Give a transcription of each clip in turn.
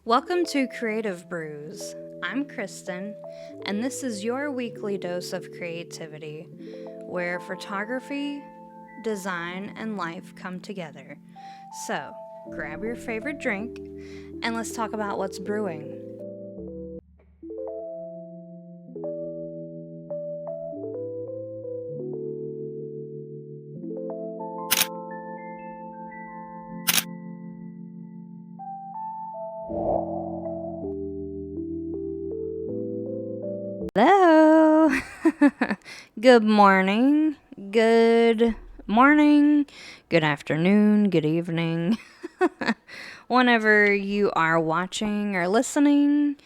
Welcome to Creative Brews. I'm Kristen, and this is your weekly dose of creativity, where photography, design, and life come together. So, grab your favorite drink, and let's talk about what's brewing. Hello! Good morning, good morning, good afternoon, good evening. Whenever you are watching or listening,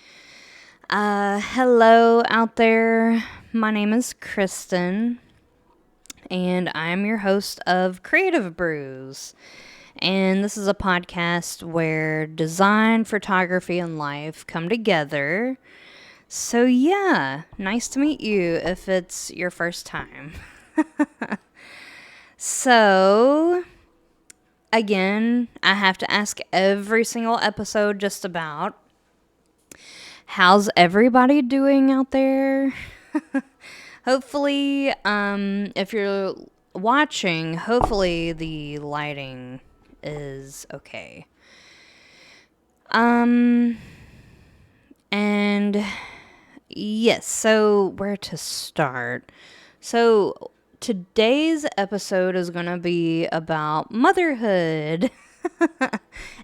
hello out there. My name is Kristen, and I'm your host of Creative Brews. And this is a podcast where design, photography, and life come together. So, yeah, nice to meet you if it's your first time. So, again, I have to ask every single episode just about how's everybody doing out there? Hopefully, if you're watching, hopefully the lighting is okay. And yes, so where to start? So today's episode is going to be about motherhood.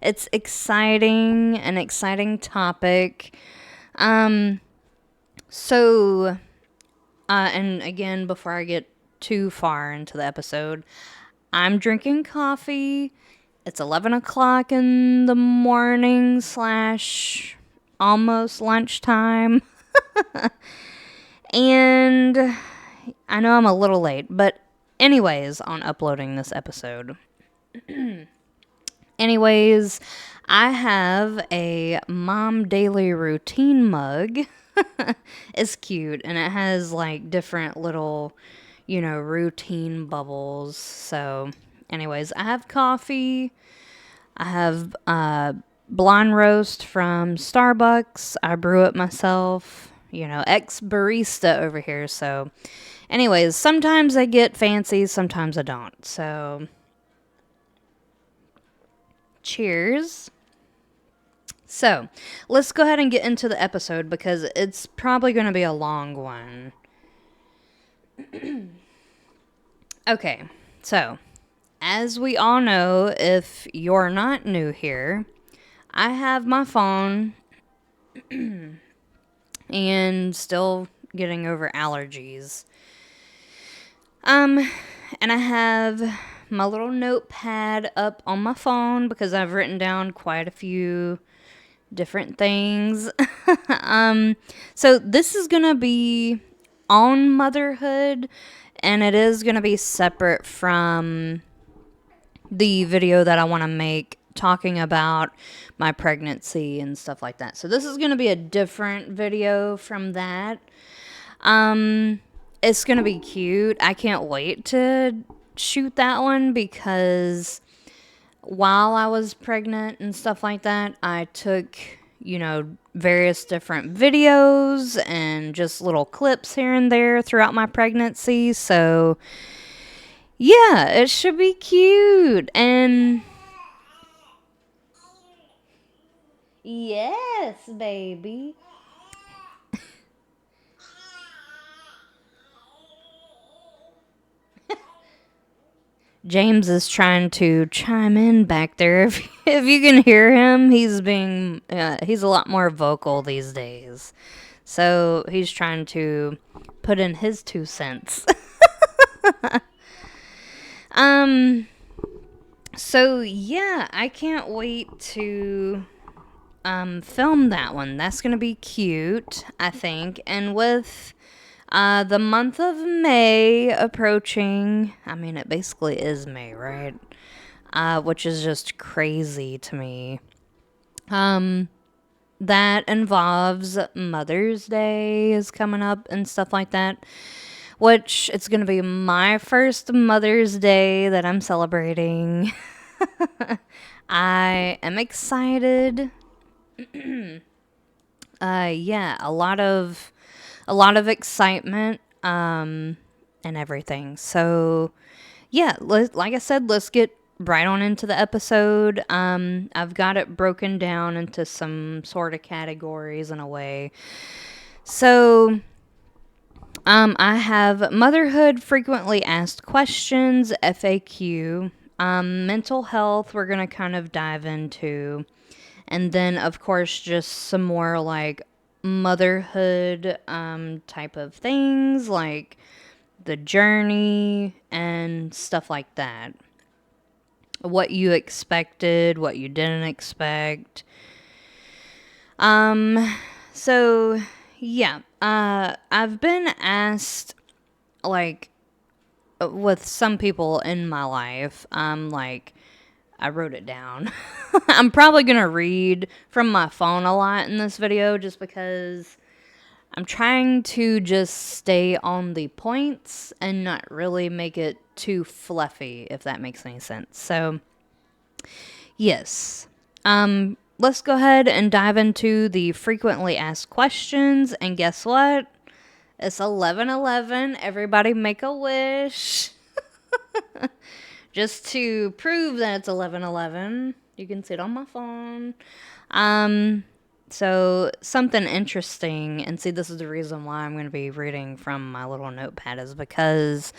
It's exciting, an exciting topic. So, and again, before I get too far into the episode, I'm drinking coffee. It's 11 o'clock in the morning slash almost lunchtime. And I know I'm a little late, but anyways, on uploading this episode. Anyways, I have a mom daily routine mug. It's cute, and it has like different little, routine bubbles. So, anyways, I have coffee. I have blonde roast from Starbucks. I brew it myself. Ex barista over here. So, anyways, sometimes I get fancy, sometimes I don't. So, cheers. So, let's go ahead and get into the episode because it's probably going to be a long one. Okay, so, as we all know, if you're not new here, I have my phone and still getting over allergies. And I have my little notepad up on my phone because I've written down quite a few different things. So this is going to be on motherhood, and it is going to be separate from the video that I want to make talking about my pregnancy and stuff like that. So this is going to be a different video from that. It's going to be cute. I can't wait to shoot that one because while I was pregnant and stuff like that, I took, various different videos and just little clips here and there throughout my pregnancy. So, yeah, it should be cute. And yes, baby. James is trying to chime in back there. If you can hear him, he's a lot more vocal these days. So he's trying to put in his 2 cents. So yeah, I can't wait to film that one. That's gonna be cute, I think. And with the month of May approaching, I mean, it basically is May, right? Which is just crazy to me. That involves Mother's Day is coming up and stuff like that, which it's going to be my first Mother's Day that I'm celebrating. I am excited. Yeah, a lot of excitement, and everything. So, yeah, like I said, let's get right on into the episode. I've got it broken down into some sort of categories in a way. So, I have motherhood, frequently asked questions, FAQ, mental health, we're going to kind of dive into. And then, of course, just some more like motherhood type of things, like the journey and stuff like that. What you expected, what you didn't expect. Um, so yeah, I've been asked, like, with some people in my life, like, I wrote it down. I'm probably gonna read from my phone a lot in this video just because I'm trying to just stay on the points and not really make it too fluffy, if that makes any sense. So, yes. Let's go ahead and dive into the frequently asked questions. And guess what? It's 11:11. Everybody make a wish. Just to prove that it's 11:11. You can see it on my phone. So something interesting, and see, this is the reason why I'm going to be reading from my little notepad, is because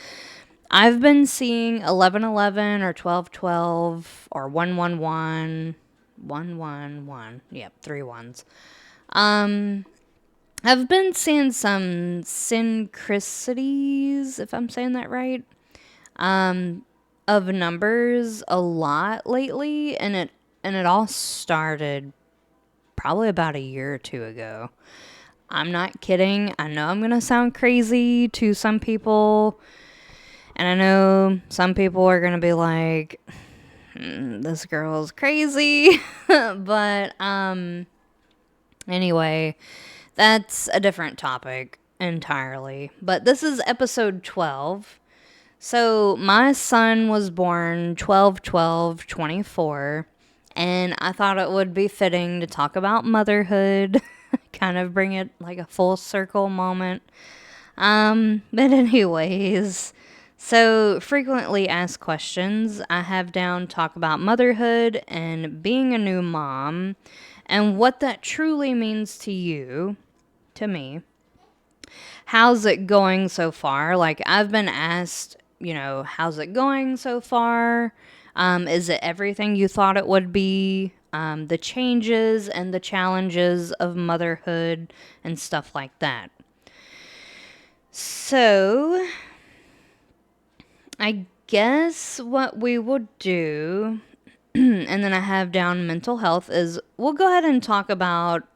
I've been seeing 11:11 or 12:12 or 1:11, 1:11. Yep, three ones. I've been seeing some synchronicities, if I'm saying that right, of numbers a lot lately, and it all started probably about a year or two ago. I'm not kidding. I know I'm going to sound crazy to some people, and I know some people are going to be like, this girl's crazy. But anyway, that's a different topic entirely. But this is episode 12. So my son was born 12/12/24, and I thought it would be fitting to talk about motherhood, kind of bring it like a full circle moment. But anyways, so frequently asked questions, I have down talk about motherhood and being a new mom and what that truly means to you, to me. How's it going so far? Like, I've been asked, how's it going so far? Is it everything you thought it would be? The changes and the challenges of motherhood and stuff like that. So, I guess what we will do, and then I have down mental health, is we'll go ahead and talk about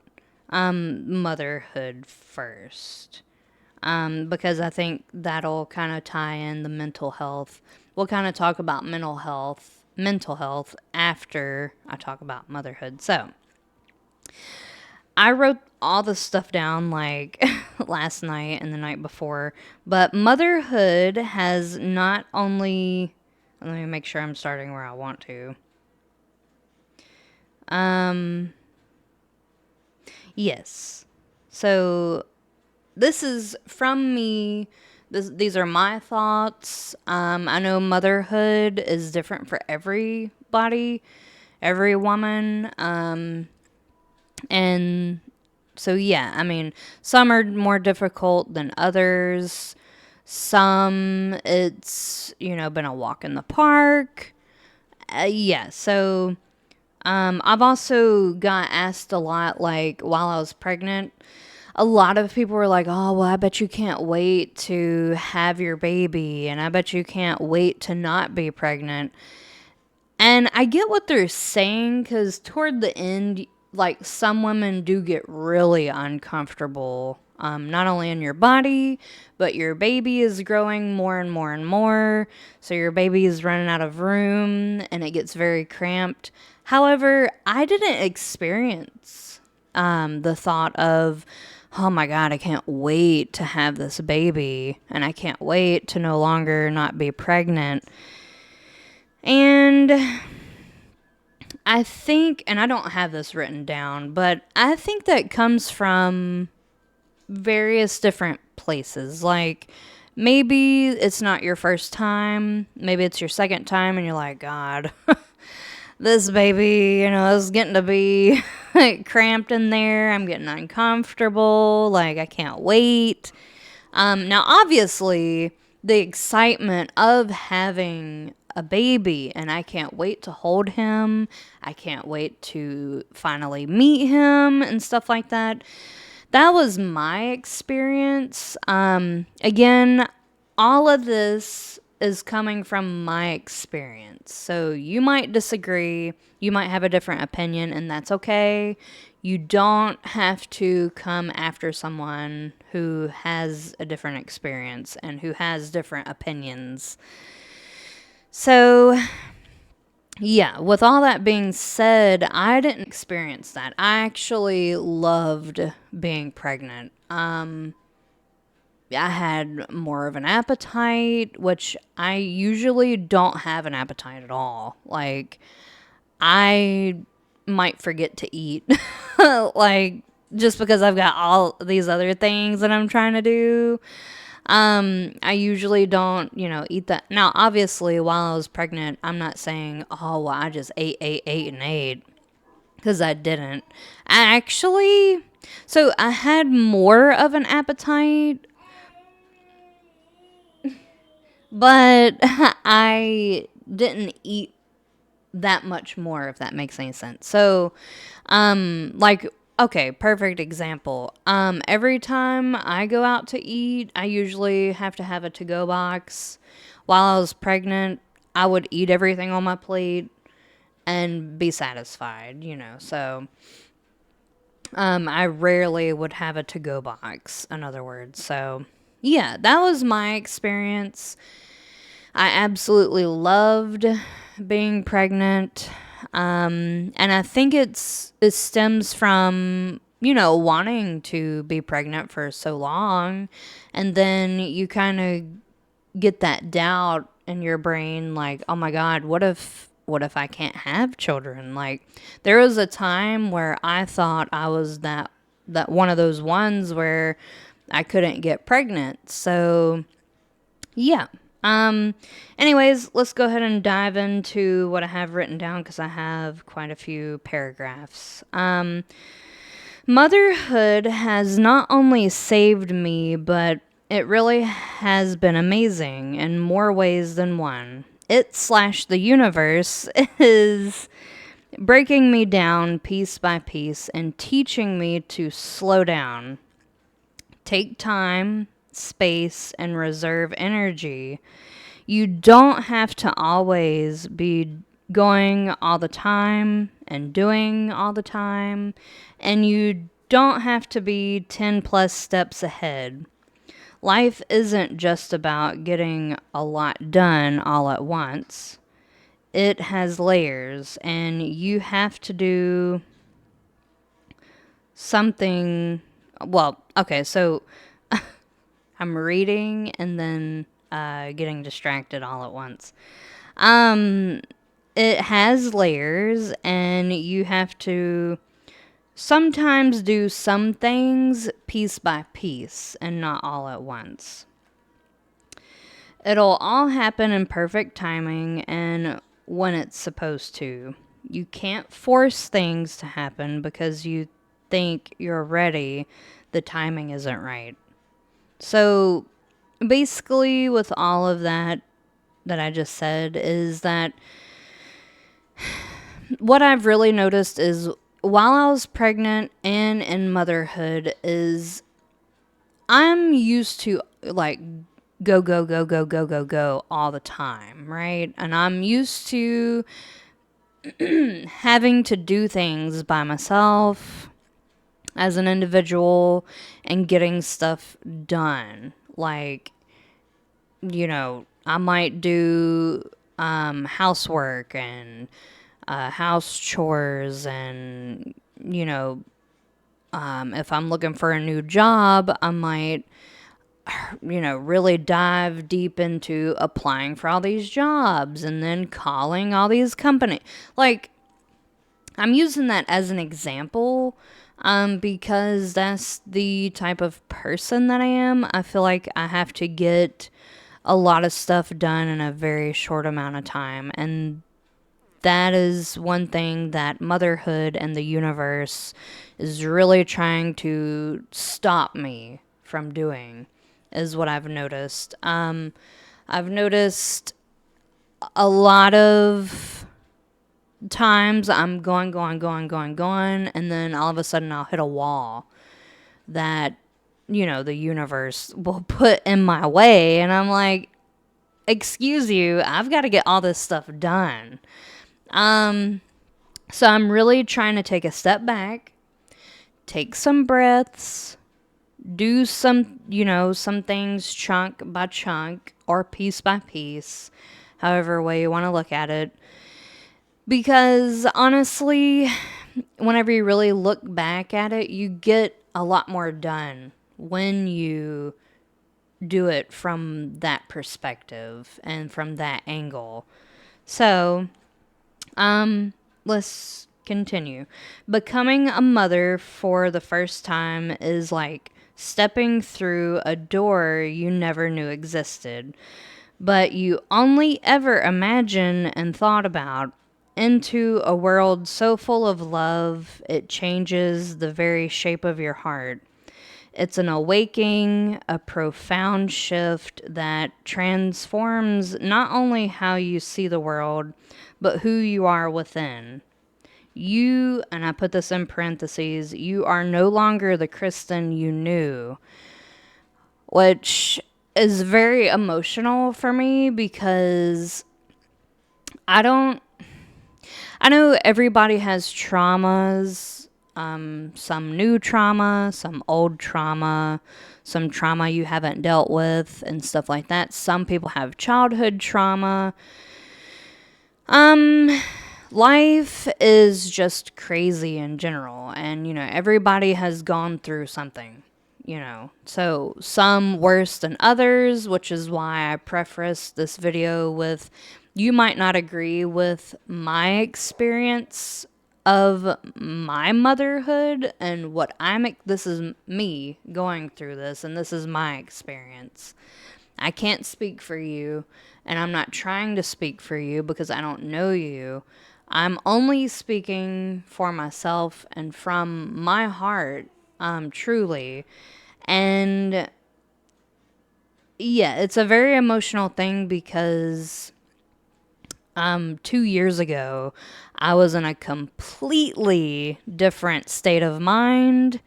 motherhood first. Because I think that'll kind of tie in the mental health. We'll kind of talk about mental health after I talk about motherhood. So, I wrote all the stuff down like last night and the night before, but motherhood has not only, let me make sure I'm starting where I want to. Yes. So, this is from me. These are my thoughts. I know motherhood is different for everybody, every woman. And so, yeah, I mean, some are more difficult than others. Some, it's, been a walk in the park. Yeah, so I've also got asked a lot, like, while I was pregnant, a lot of people were like, oh, well, I bet you can't wait to have your baby, and I bet you can't wait to not be pregnant. And I get what they're saying, because toward the end, like, some women do get really uncomfortable, not only in your body, but your baby is growing more and more and more, so your baby is running out of room, and it gets very cramped. However, I didn't experience the thought of, oh my God, I can't wait to have this baby, and I can't wait to no longer not be pregnant. And I think, and I don't have this written down, but I think that comes from various different places. Like, maybe it's not your first time, maybe it's your second time, and you're like, God, this baby, is getting to be cramped in there. I'm getting uncomfortable. Like, I can't wait. Now, obviously, the excitement of having a baby, and I can't wait to hold him. I can't wait to finally meet him and stuff like that. That was my experience. Again, all of this is coming from my experience. So you might disagree, you might have a different opinion, and that's okay. You don't have to come after someone who has a different experience and who has different opinions. So, yeah, with all that being said, I didn't experience that. I actually loved being pregnant. I had more of an appetite, which I usually don't have an appetite at all. Like, I might forget to eat. Like, just because I've got all these other things that I'm trying to do. I usually don't, eat that. Now, obviously, while I was pregnant, I'm not saying, oh, well, I just ate, and ate. Because I didn't. I actually, so I had more of an appetite, but I didn't eat that much more, if that makes any sense. So, like, okay, perfect example. Every time I go out to eat, I usually have to have a to-go box. While I was pregnant, I would eat everything on my plate and be satisfied, so I rarely would have a to-go box, in other words. So, yeah, that was my experience. I absolutely loved being pregnant. And I think it stems from, wanting to be pregnant for so long. And then you kind of get that doubt in your brain, like, oh my God, what if I can't have children? Like, there was a time where I thought I was that one of those ones where I couldn't get pregnant. So, yeah. Anyways, let's go ahead and dive into what I have written down because I have quite a few paragraphs. Motherhood has not only saved me, but it really has been amazing in more ways than one. The universe is breaking me down piece by piece and teaching me to slow down, take time, space, and reserve energy. You don't have to always be going all the time and doing all the time, and you don't have to be 10 plus steps ahead. Life isn't just about getting a lot done all at once. It has layers, and you have to do something. Well, okay, so I'm reading and then getting distracted all at once. It has layers, and you have to sometimes do some things piece by piece and not all at once. It'll all happen in perfect timing and when it's supposed to. You can't force things to happen because you think you're ready. The timing isn't right. So basically, with all of that I just said, is that what I've really noticed is while I was pregnant and in motherhood is I'm used to like go, go, go, go, go, go, go all the time, right? And I'm used to having to do things by myself as an individual and getting stuff done. Like, I might do housework and house chores and, if I'm looking for a new job, I might, really dive deep into applying for all these jobs and then calling all these companies. Like, I'm using that as an example because that's the type of person that I am. I feel like I have to get a lot of stuff done in a very short amount of time. And that is one thing that motherhood and the universe is really trying to stop me from doing, is what I've noticed. I've noticed a lot of times I'm going, and then all of a sudden I'll hit a wall that, the universe will put in my way. And I'm like, excuse you, I've got to get all this stuff done. So I'm really trying to take a step back, take some breaths, do some things chunk by chunk or piece by piece, however way you want to look at it. Because honestly, whenever you really look back at it, you get a lot more done when you do it from that perspective and from that angle. So, let's continue. Becoming a mother for the first time is like stepping through a door you never knew existed, but you only ever imagined and thought about, into a world so full of love it changes the very shape of your heart. It's an awakening, a profound shift that transforms not only how you see the world, but who you are within. You, and I put this in parentheses, you are no longer the Kristen you knew, which is very emotional for me because I don't, I know everybody has traumas, some new trauma, some old trauma, some trauma you haven't dealt with, and stuff like that. Some people have childhood trauma. Life is just crazy in general, and everybody has gone through something. So some worse than others, which is why I preface this video with, you might not agree with my experience of my motherhood and this is me going through this, and this is my experience. I can't speak for you, and I'm not trying to speak for you because I don't know you. I'm only speaking for myself and from my heart, truly. And yeah, it's a very emotional thing because 2 years ago, I was in a completely different state of mind.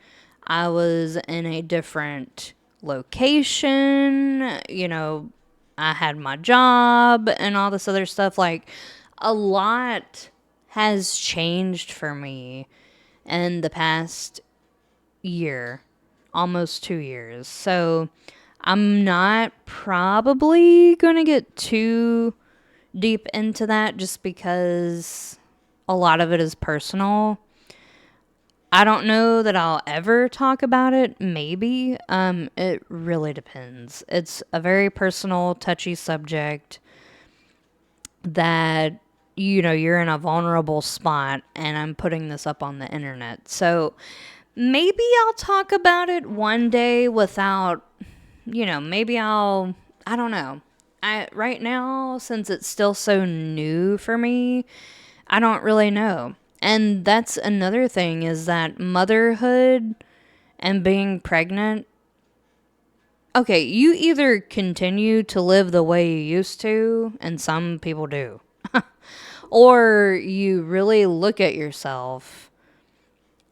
I was in a different location. I had my job and all this other stuff. Like, a lot has changed for me in the past year, almost 2 years. So I'm not probably going to get too deep into that just because a lot of it is personal. I don't know that I'll ever talk about it. Maybe. It really depends. It's a very personal, touchy subject that, you're in a vulnerable spot, and I'm putting this up on the internet. So maybe I'll talk about it one day without, I don't know. Right now, since it's still so new for me, I don't really know. And that's another thing, is that motherhood and being pregnant, okay, you either continue to live the way you used to, and some people do, or you really look at yourself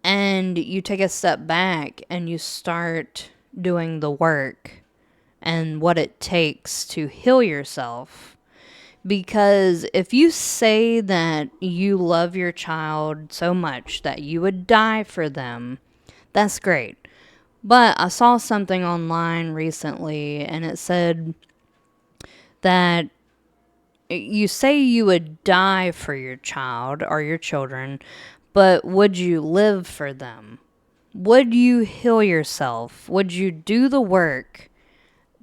and you take a step back and you start doing the work and what it takes to heal yourself. Because if you say that you love your child so much that you would die for them, that's great. But I saw something online recently, and it said that you say you would die for your child or your children, but would you live for them? Would you heal yourself? Would you do the work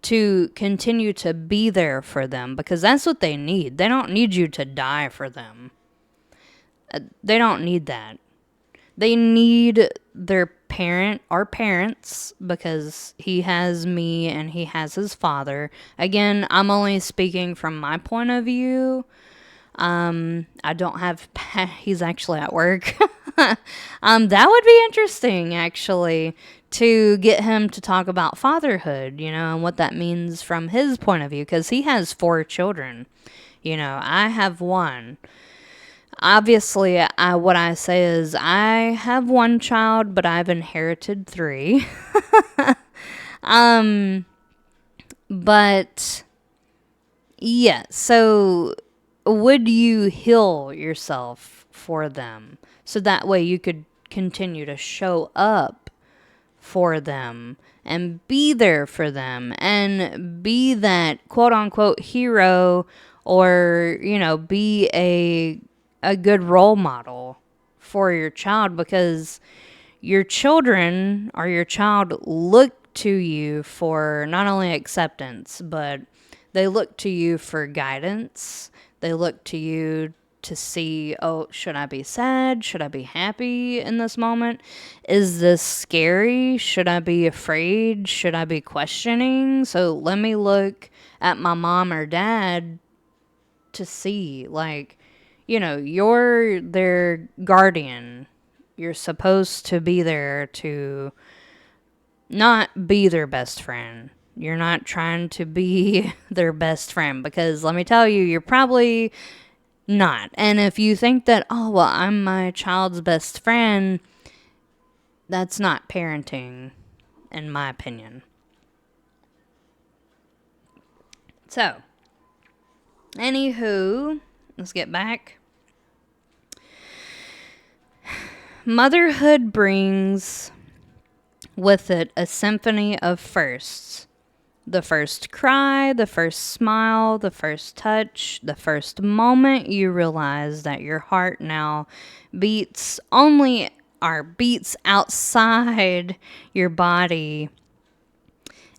to continue to be there for them? Because that's what they need. They don't need you to die for them. They don't need that. They need our parents, because he has me and he has his father. Again, I'm only speaking from my point of view. I don't have, he's actually at work. That would be interesting, actually, to get him to talk about fatherhood, and what that means from his point of view, because he has 4 children. I have 1. Obviously, what I say is I have 1 child, but I've inherited 3. But yeah, so would you heal yourself for them so that way you could continue to show up for them and be there for them and be that quote unquote hero, or be a good role model for your child, because your children or your child look to you for not only acceptance, but they look to you for guidance. They look to you to see, oh, should I be sad? Should I be happy in this moment? Is this scary? Should I be afraid? Should I be questioning? So let me look at my mom or dad to see, like, you're their guardian. You're supposed to be there to not be their best friend. You're not trying to be their best friend, because let me tell you, you're probably not. And if you think that, oh, well, I'm my child's best friend, that's not parenting, in my opinion. So, anywho, let's get back. Motherhood brings with it a symphony of firsts. The first cry, the first smile, the first touch, the first moment you realize that your heart now beats outside your body.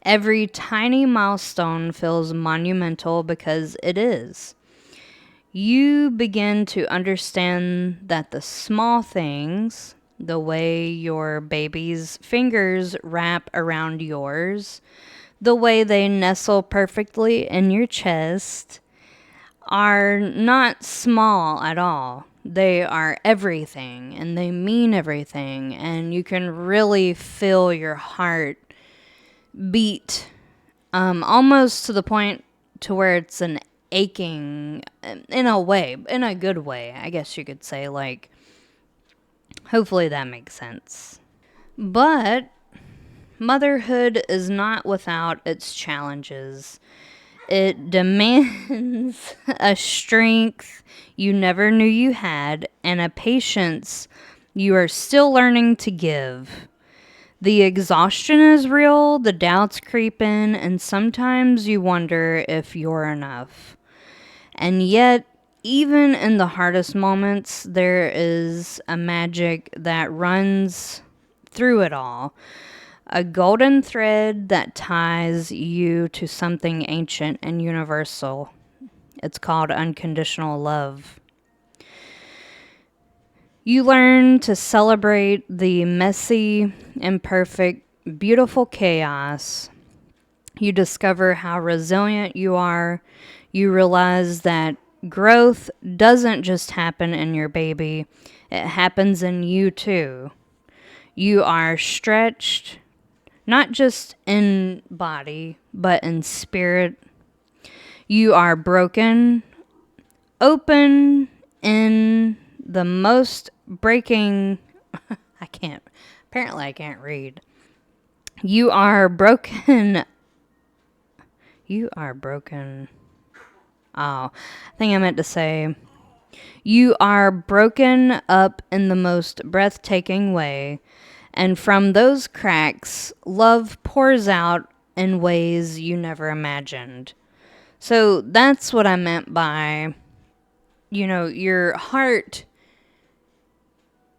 Every tiny milestone feels monumental, because it is. You begin to understand that the small things, the way your baby's fingers wrap around yours, the way they nestle perfectly in your chest, are not small at all. They are everything, and they mean everything, and you can really feel your heart beat, almost to the point to where it's an aching, in a way, in a good way, I guess you could say. Like, hopefully that makes sense. But motherhood is not without its challenges. It demands a strength you never knew you had, and a patience you are still learning to give. The exhaustion is real, the doubts creep in, and sometimes you wonder if you're enough. And yet, even in the hardest moments, there is a magic that runs through it all. A golden thread that ties you to something ancient and universal. It's called unconditional love. You learn to celebrate the messy, imperfect, beautiful chaos. You discover how resilient you are. You realize that growth doesn't just happen in your baby, it happens in you too. You are stretched, not just in body, but in spirit. You are broken, open in the most breaking. Apparently I can't read. You are broken. You are broken. Oh, I think I meant to say, you are broken up in the most breathtaking way. And from those cracks, love pours out in ways you never imagined. So that's what I meant by, your heart.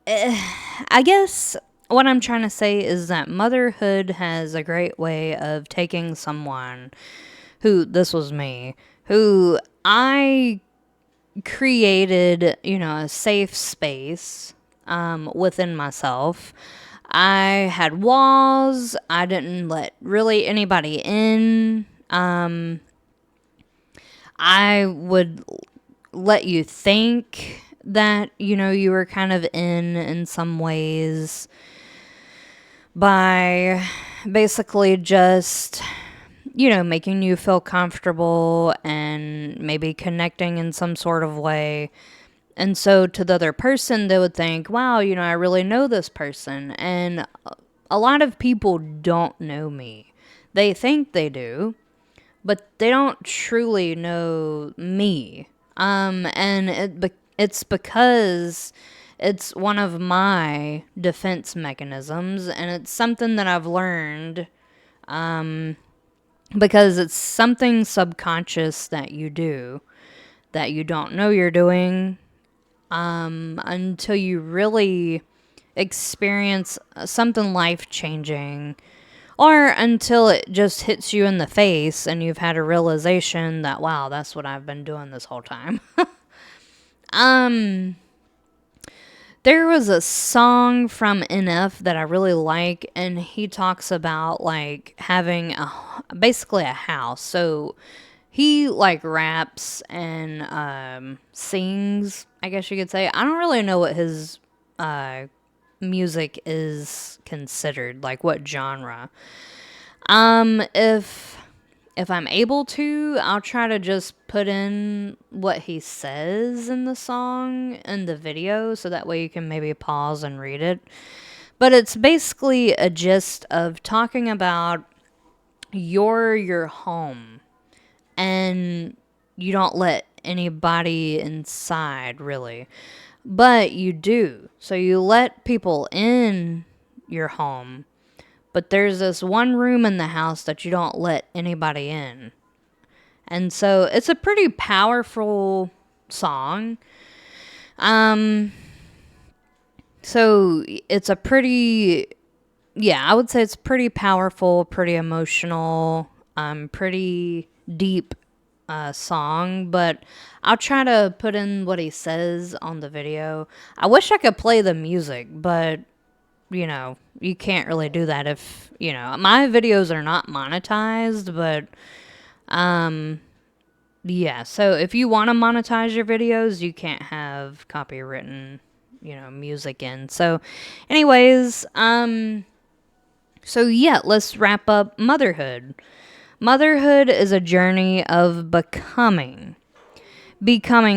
I guess what I'm trying to say is that motherhood has a great way of taking someone who, this was me, who I created, a safe space within myself. I had walls. I didn't let really anybody in. I would let you think that, you were kind of in some ways by basically just, making you feel comfortable and maybe connecting in some sort of way. And so to the other person, they would think, wow, I really know this person. And a lot of people don't know me. They think they do, but they don't truly know me. And it's because it's one of my defense mechanisms, and it's something that I've learned because it's something subconscious that you do that you don't know you're doing until you really experience something life changing, or until it just hits you in the face and you've had a realization that, wow, that's what I've been doing this whole time. There was a song from NF that I really like, and he talks about like having basically a house. So he like raps and sings, I guess you could say. I don't really know what his music is considered, like what genre. If I'm able to, I'll try to just put in what he says in the song in the video, so that way you can maybe pause and read it. But it's basically a gist of talking about your home, and you don't let anybody inside really, but you do. So you let people in your home, but there's this one room in the house that you don't let anybody in. And so it's a pretty powerful song. So it's a pretty, I would say it's pretty powerful, pretty emotional, pretty deep song, but I'll try to put in what he says on the video. I wish I could play the music, but you can't really do that if, my videos are not monetized, but, so if you want to monetize your videos, you can't have copywritten, music in. So anyways, let's wrap up motherhood. Motherhood is a journey of becoming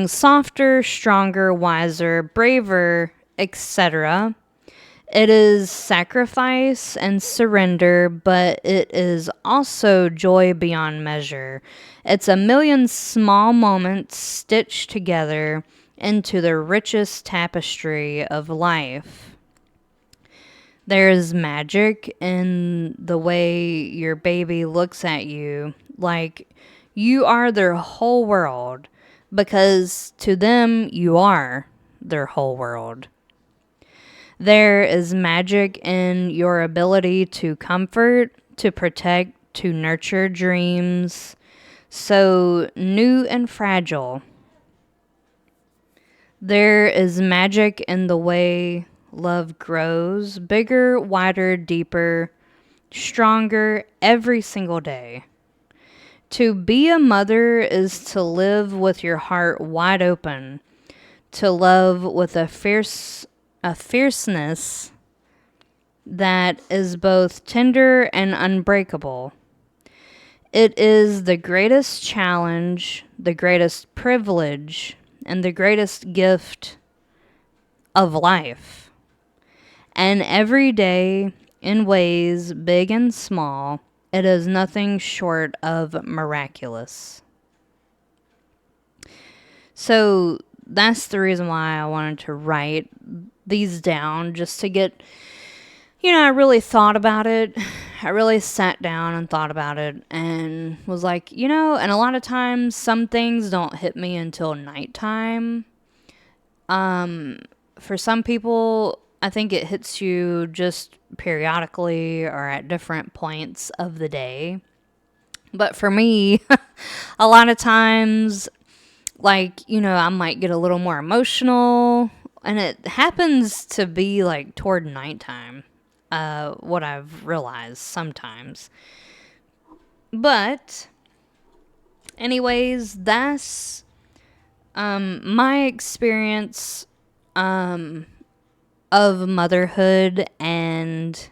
softer, stronger, wiser, braver, etc. It is sacrifice and surrender, but it is also joy beyond measure. It's a million small moments stitched together into the richest tapestry of life. There is magic in the way your baby looks at you, like you are their whole world, because to them you are their whole world. There is magic in your ability to comfort, to protect, to nurture dreams so new and fragile. There is magic in the way love grows, bigger, wider, deeper, stronger every single day. To be a mother is to live with your heart wide open, to love with a fierceness that is both tender and unbreakable. It is the greatest challenge, the greatest privilege, and the greatest gift of life. And every day, in ways big and small, it is nothing short of miraculous. So that's the reason why I wanted to write these down, just to get, I really thought about it. I really sat down and thought about it and was like, and a lot of times some things don't hit me until nighttime. For some people, I think it hits you just periodically or at different points of the day. But for me, a lot of times Like, I might get a little more emotional, and it happens to be like toward nighttime, what I've realized sometimes. But, anyways, that's my experience of motherhood and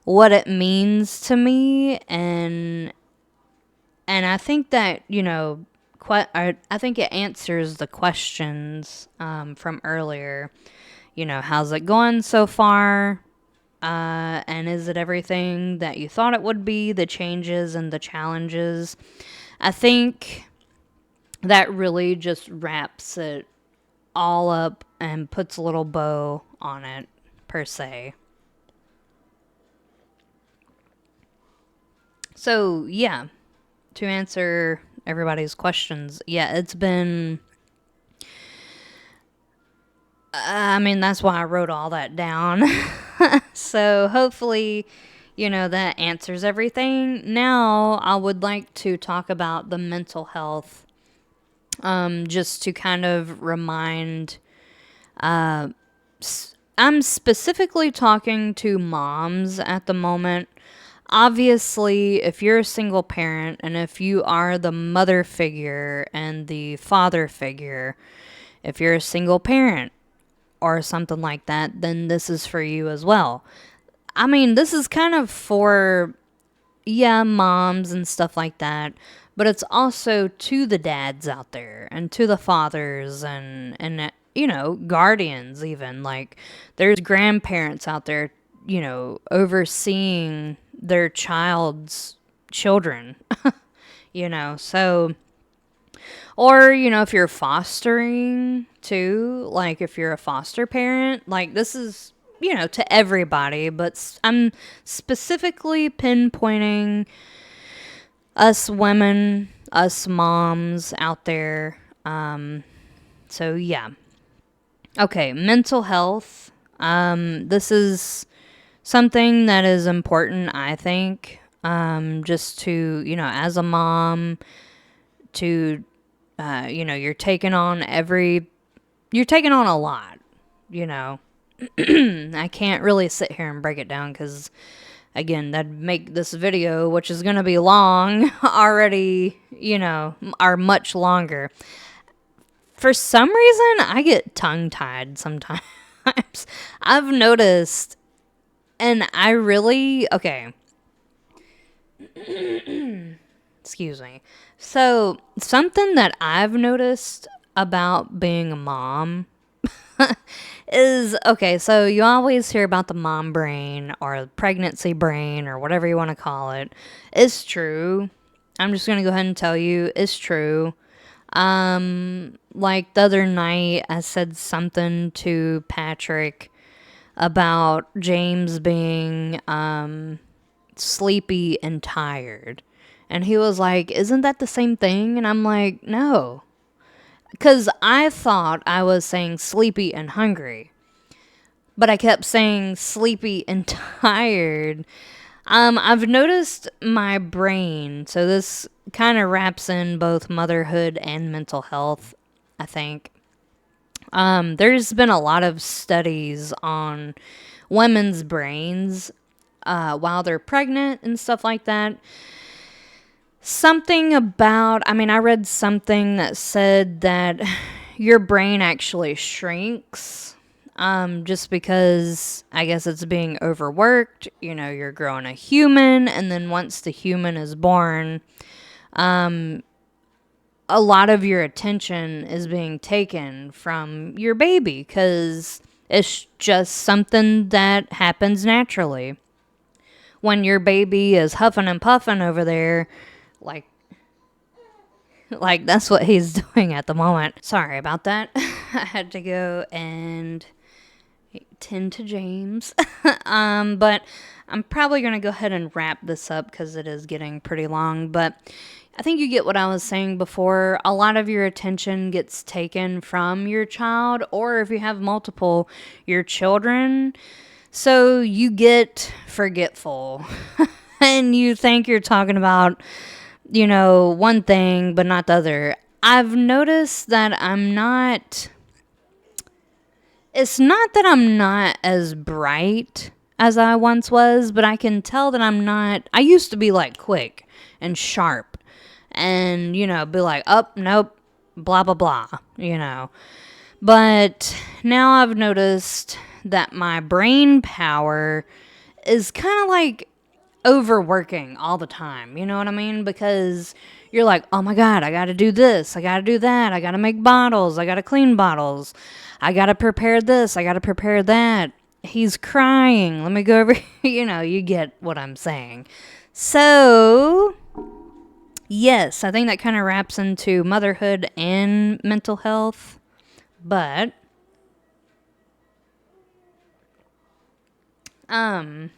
what it means to me, and I think that I think it answers the questions from earlier. How's it going so far? And is it everything that you thought it would be? The changes and the challenges. I think that really just wraps it all up and puts a little bow on it, per se. So, yeah, to answer everybody's questions, yeah, it's been. I mean, that's why I wrote all that down. So, hopefully, that answers everything. Now, I would like to talk about the mental health, just to kind of remind. I'm specifically talking to moms at the moment. Obviously, if you're a single parent and if you are the mother figure and the father figure, if you're a single parent or something like that, then this is for you as well. I mean, this is kind of for, yeah, moms and stuff like that, but it's also to the dads out there and to the fathers and guardians even. Like, there's grandparents out there, overseeing their child's children, so, or, if you're fostering too, like if you're a foster parent, like this is, to everybody, but I'm specifically pinpointing us women, us moms out there. So yeah. Okay, mental health. This is something that is important, I think. Just to, as a mom, to, you're taking on a lot, I can't really sit here and break it down because, again, that'd make this video, which is going to be long, already, are much longer. For some reason, I get tongue-tied sometimes. I've noticed, and I really, okay. Excuse me. So, something that I've noticed about being a mom is, okay, so you always hear about the mom brain or the pregnancy brain or whatever you want to call it. It's true. I'm just going to go ahead and tell you it's true. Like the other night, I said something to Patrick about James being sleepy and tired. And he was like, "Isn't that the same thing?" And I'm like, "No." Because I thought I was saying sleepy and hungry. But I kept saying sleepy and tired. I've noticed my brain, so this kind of wraps in both motherhood and mental health, I think. There's been a lot of studies on women's brains while they're pregnant and stuff like that. Something about, I mean, I read something that said that your brain actually shrinks just because I guess it's being overworked. You're growing a human, and then once the human is born, a lot of your attention is being taken from your baby because it's just something that happens naturally. When your baby is huffing and puffing over there, like that's what he's doing at the moment. Sorry about that. I had to go and tend to James. But I'm probably going to go ahead and wrap this up because it is getting pretty long. But I think you get what I was saying before. A lot of your attention gets taken from your child, or if you have multiple, your children. So you get forgetful and you think you're talking about, one thing, but not the other. I've noticed that it's not that I'm not as bright as I once was, but I can tell that I used to be like quick and sharp and, be like, oh, nope, blah, blah, blah, But now I've noticed that my brain power is kind of like overworking all the time. You know what I mean? Because you're like, oh my God, I got to do this. I got to do that. I got to make bottles. I got to clean bottles. I got to prepare this. I got to prepare that. He's crying. Let me go over. You get what I'm saying. So, yes, I think that kind of wraps into motherhood and mental health. But, I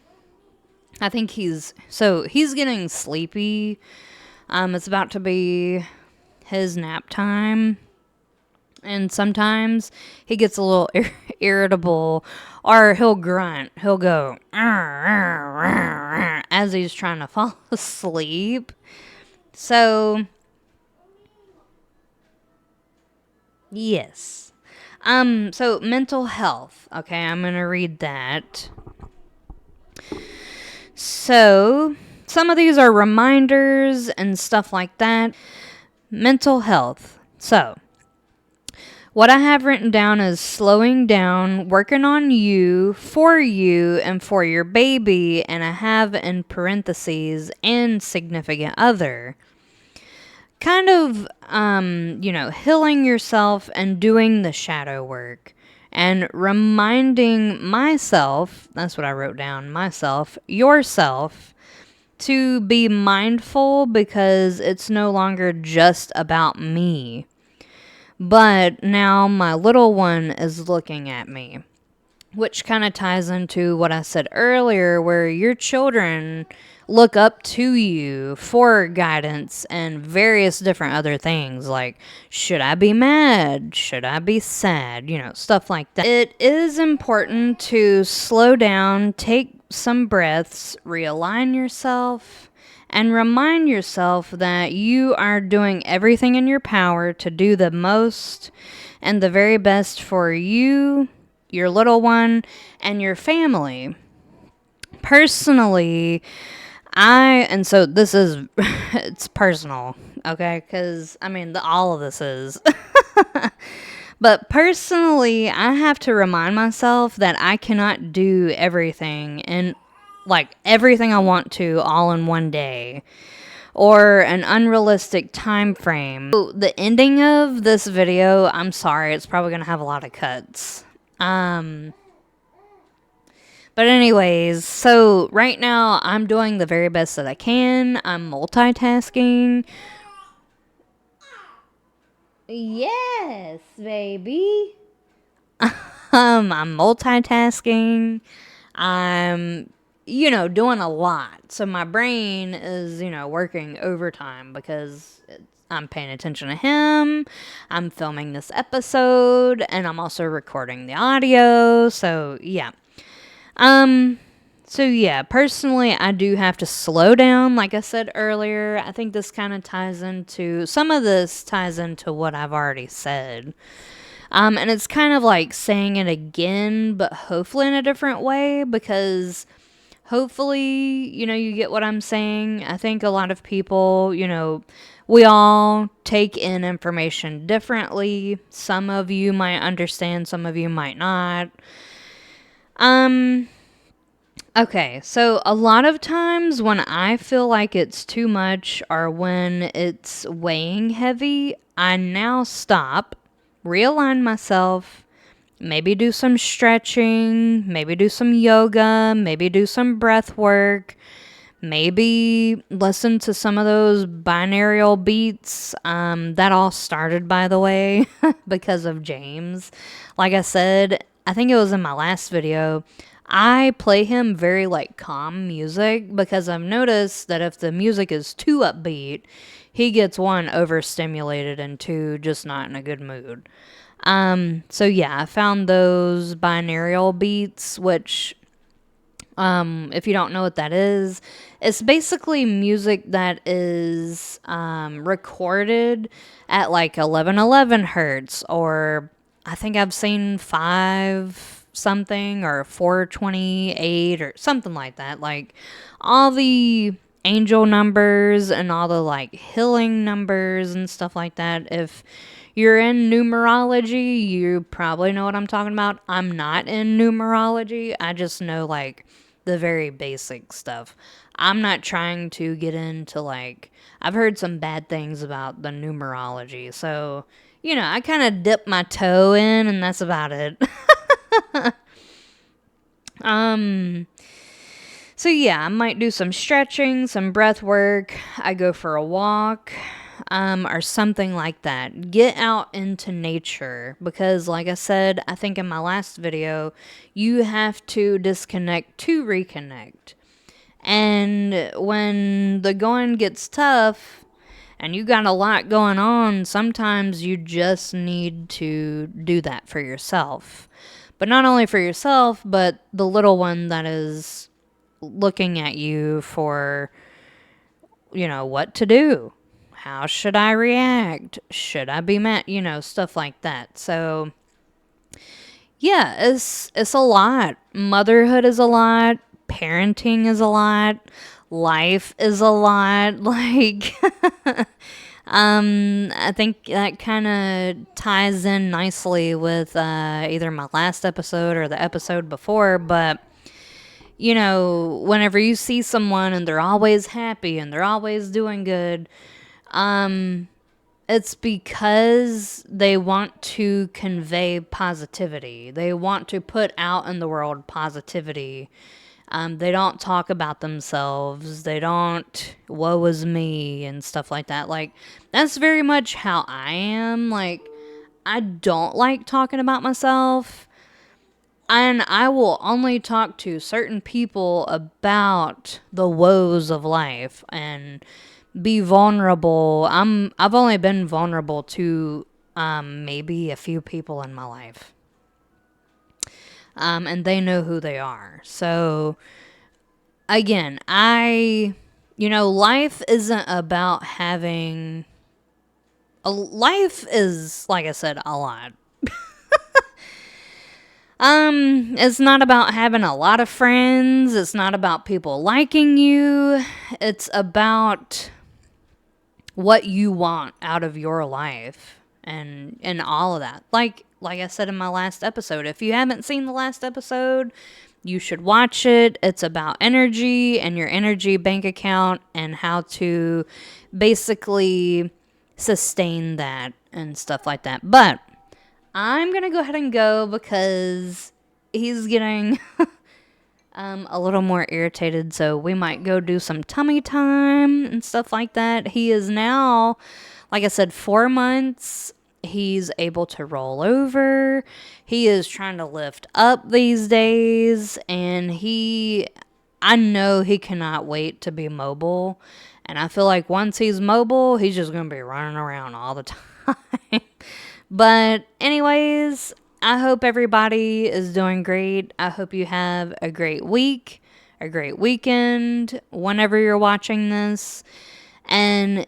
think he's getting sleepy. It's about to be his nap time. And sometimes he gets a little irritable, or he'll grunt. He'll go as he's trying to fall asleep. So, yes. So mental health. Okay, I'm going to read that. So, some of these are reminders and stuff like that. Mental health. So, what I have written down is slowing down, working on you, and for your baby, and I have in parentheses, and significant other. Kind of, healing yourself and doing the shadow work. And reminding myself, that's what I wrote down, yourself, to be mindful because it's no longer just about me. But now my little one is looking at me, which kind of ties into what I said earlier, where your children look up to you for guidance and various different other things like, should I be mad? Should I be sad? Stuff like that. It is important to slow down, take some breaths, realign yourself, and remind yourself that you are doing everything in your power to do the most and the very best for you, your little one, and your family. Personally, and so this is, it's personal, okay? Because, all of this is. But personally, I have to remind myself that I cannot do everything and everything I want to all in one day or an unrealistic time frame. So the ending of this video, I'm sorry, it's probably going to have a lot of cuts. But anyways, so right now I'm doing the very best that I can. I'm multitasking. Yes, baby. I'm multitasking. I'm, doing a lot. So my brain is, working overtime because I'm paying attention to him. I'm filming this episode and I'm also recording the audio. So yeah. So yeah, personally, I do have to slow down. Like I said earlier, I think this kind of some of this ties into what I've already said. And it's kind of like saying it again, but hopefully in a different way, because hopefully, you get what I'm saying. I think a lot of people, we all take in information differently. Some of you might understand, some of you might not. Okay, so a lot of times when I feel like it's too much or when it's weighing heavy, I now stop, realign myself, maybe do some stretching, maybe do some yoga, maybe do some breath work, maybe listen to some of those binaural beats. That all started, by the way, because of James. Like I said, I think it was in my last video, I play him very calm music because I've noticed that if the music is too upbeat, he gets one overstimulated and two just not in a good mood. So yeah, I found those binaural beats, which If you don't know what that is, it's basically music that is recorded at like 1111 hertz, or I think I've seen 5 something or 428 or something like that. Like all the angel numbers and all the like healing numbers and stuff like that. If you're in numerology, you probably know what I'm talking about. I'm not in numerology. I just know like the very basic stuff. I'm not trying to get into like, I've heard some bad things about the numerology. So, I kind of dip my toe in and that's about it. um so yeah, I might do some stretching, some breath work. I go for a walk, or something like that. Get out into nature because, like I said, I think in my last video, you have to disconnect to reconnect. And when the going gets tough and you got a lot going on, sometimes you just need to do that for yourself. But not only for yourself, but the little one that is looking at you for, what to do. How should I react? Should I be mad? Stuff like that. So, yeah, it's a lot. Motherhood is a lot. Parenting is a lot. Life is a lot. Like, I think that kind of ties in nicely with either my last episode or the episode before. But whenever you see someone and they're always happy and they're always doing good, it's because they want to convey positivity. They want to put out in the world positivity. They don't talk about themselves. They don't, woe is me and stuff like that. Like, that's very much how I am. Like, I don't like talking about myself. And I will only talk to certain people about the woes of life and be vulnerable. I've only been vulnerable to maybe a few people in my life. And they know who they are. So again, life isn't about having life is, like I said, a lot. It's not about having a lot of friends. It's not about people liking you. It's about what you want out of your life and all of that. Like I said in my last episode, if you haven't seen the last episode, you should watch it. It's about energy and your energy bank account and how to basically sustain that and stuff like that. But I'm going to go ahead and go because he's getting a little more irritated. So we might go do some tummy time and stuff like that. He is now, like I said, 4 months. He's able to roll over. He is trying to lift up these days. And I know he cannot wait to be mobile. And I feel like once he's mobile, he's just going to be running around all the time. But anyways, I hope everybody is doing great. I hope you have a great week, a great weekend, whenever you're watching this. And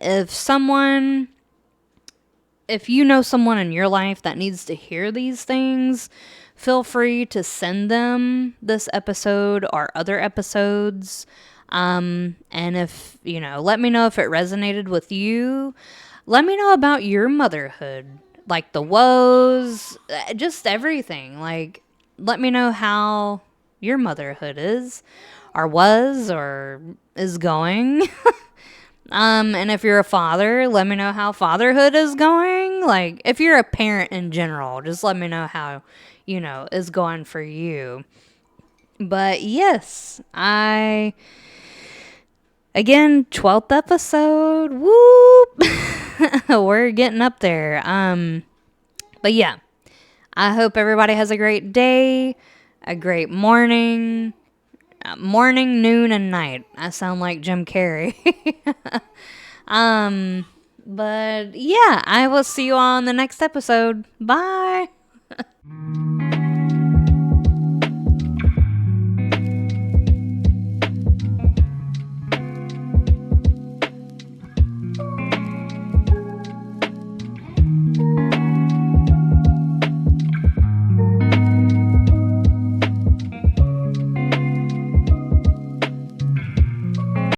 if you know someone in your life that needs to hear these things, feel free to send them this episode or other episodes. And if, let me know if it resonated with you. Let me know about your motherhood. Like the woes, just everything. Like, let me know how your motherhood is, or was, or is going. And if you're a father, let me know how fatherhood is going. Like, if you're a parent in general, just let me know how, is going for you. But yes, again, 12th episode. Whoop. We're getting up there. But yeah, I hope everybody has a great day, a great morning, noon, and night. I sound like Jim Carrey. But yeah, I will see you on the next episode. Bye.